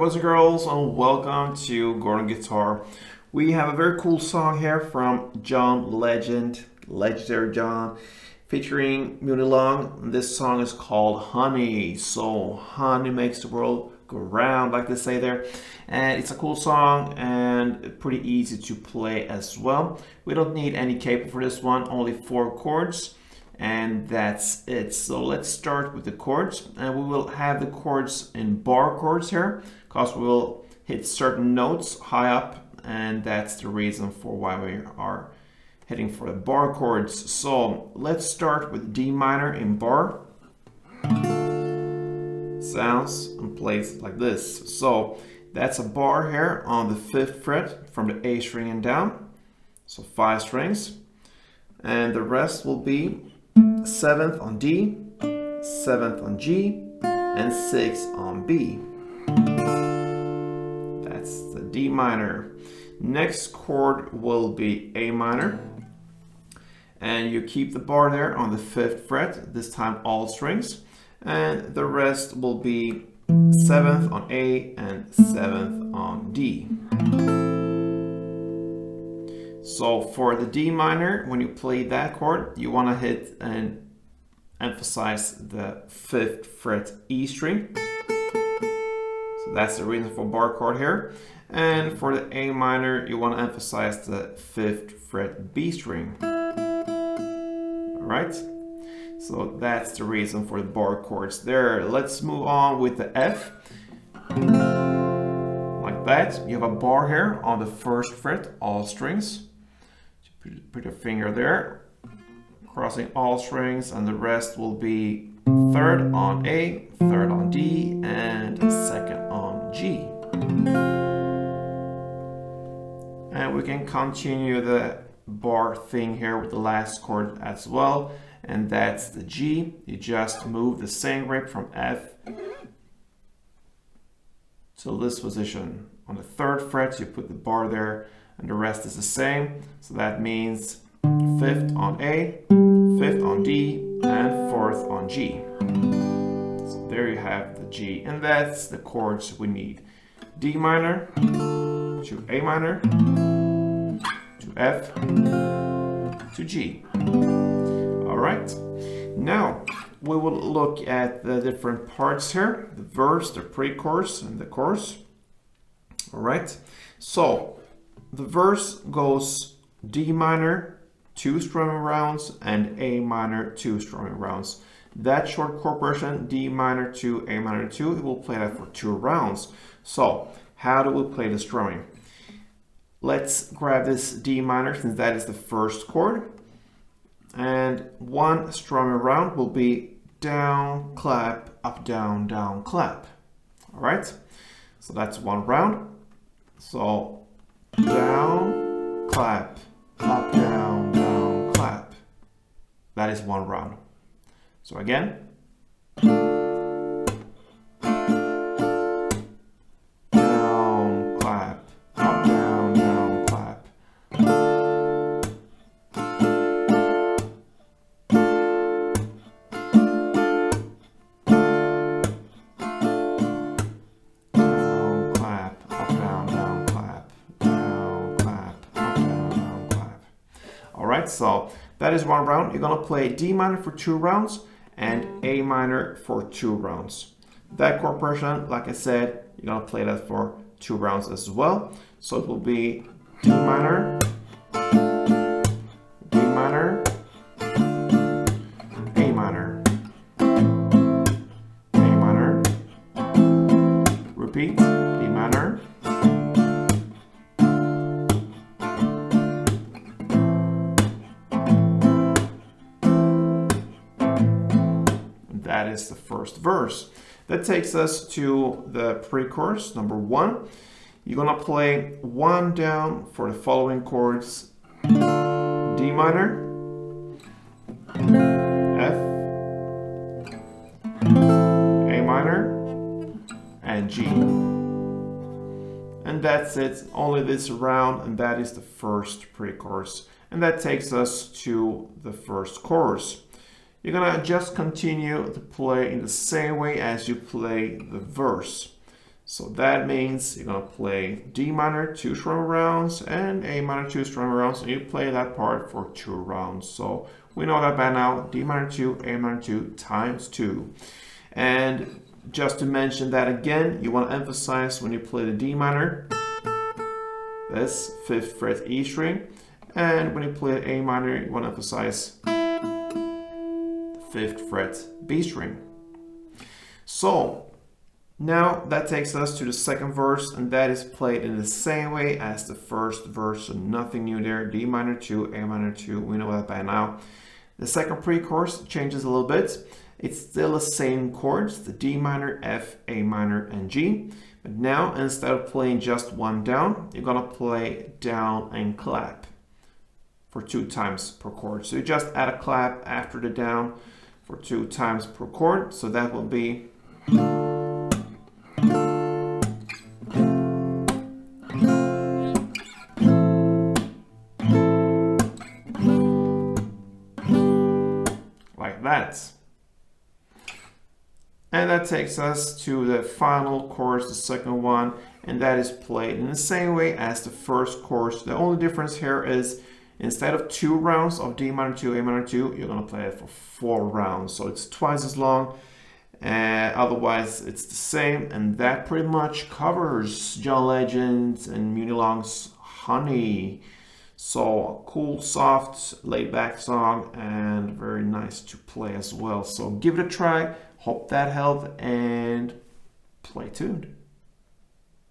boys and girls, and welcome to Gordon Guitar. We have a very cool song here from John Legend, legendary John, featuring Muni Long. This song is called Honey. So honey makes the world go round, like they say there. And it's a cool song and pretty easy to play as well. We don't need any capo for this one, only 4 chords. And that's it. So let's start with the chords, and we will have the chords in bar chords here because we will hit certain notes high up, and that's the reason for why we are hitting for the bar chords. So let's start with D minor in bar. Sounds and plays like this. So that's a bar here on the 5th fret from the A string and down. So 5 strings, and the rest will be 7th on D, 7th on G, and 6th on B. That's the D minor. Next chord will be A minor. And you keep the bar there on the 5th fret, this time all strings. And the rest will be 7th on A and 7th on D. So for the D minor, when you play that chord, you want to hit and emphasize the 5th fret E string. So that's the reason for bar chord here. And for the A minor, you want to emphasize the 5th fret B string. Alright, so that's the reason for the bar chords there. Let's move on with the F. Like that. You have a bar here on the 1st fret, all strings. Put your finger there, crossing all strings, and the rest will be 3rd on A, 3rd on D, and 2nd on G. And we can continue the bar thing here with the last chord as well, and that's the G. You just move the same grip from F to this position. On the 3rd fret, you put the bar there, and the rest is the same. So that means 5th on A, 5th on D, and 4th on G. So there you have the G, and that's the chords we need. D minor to A minor to F to G. All right, now we will look at the different parts here, the verse, the pre-chorus, and the chorus. All right, so the verse goes D minor, 2 strumming rounds, and A minor, 2 strumming rounds. That short chord portion, D minor to A minor 2, it will play that for 2 rounds. So how do we play the strumming? Let's grab this D minor, since that is the 1st chord. And 1 strumming round will be down, clap, up, down, clap. All right, so that's 1 round. So down, clap, up, down, clap. That is 1 round. So again. Down, clap, up, down, clap. Down, clap, up, down, clap. Alright, so that is 1 round. You're gonna play D minor for 2 rounds and A minor for 2 rounds. That chord progression, like I said, you're gonna play that for 2 rounds as well. So it will be D minor, D minor, A minor, A minor, repeat, D minor, that is the first verse. That takes us to the pre-chorus, number 1. You're gonna play 1 down for the following chords: D minor, F, A minor, and G. And that's it, only this round, and that is the first pre-chorus. And that takes us to the first chorus. You're gonna just continue to play in the same way as you play the verse. So that means you're gonna play D minor 2 strum rounds and A minor 2 strum rounds, and you play that part for 2 rounds. So we know that by now, D minor 2, A minor 2 times 2. And just to mention that again, you want to emphasize when you play the D minor, this 5th fret E string, and when you play the A minor, you want to emphasize the 5th fret B string. So now that takes us to the second verse, and that is played in the same way as the first verse, so nothing new there. D minor 2, A minor 2, we know that by now. The second pre-chorus changes a little bit. It's still the same chords, the D minor, F, A minor, and G. But now, instead of playing just one down, you're gonna play down and clap for 2 times per chord. So you just add a clap after the down for 2 times per chord. So that will be like that. And that takes us to the final chorus, the second one, and that is played in the same way as the first chorus. The only difference here is instead of 2 rounds of D minor 2, A minor 2, you're gonna play it for 4 rounds. So it's twice as long, otherwise it's the same, and that pretty much covers John Legend and Muni Long's Honey. So a cool, soft, laid-back song, and very nice to play as well. So give it a try. Hope that helped, and play tuned.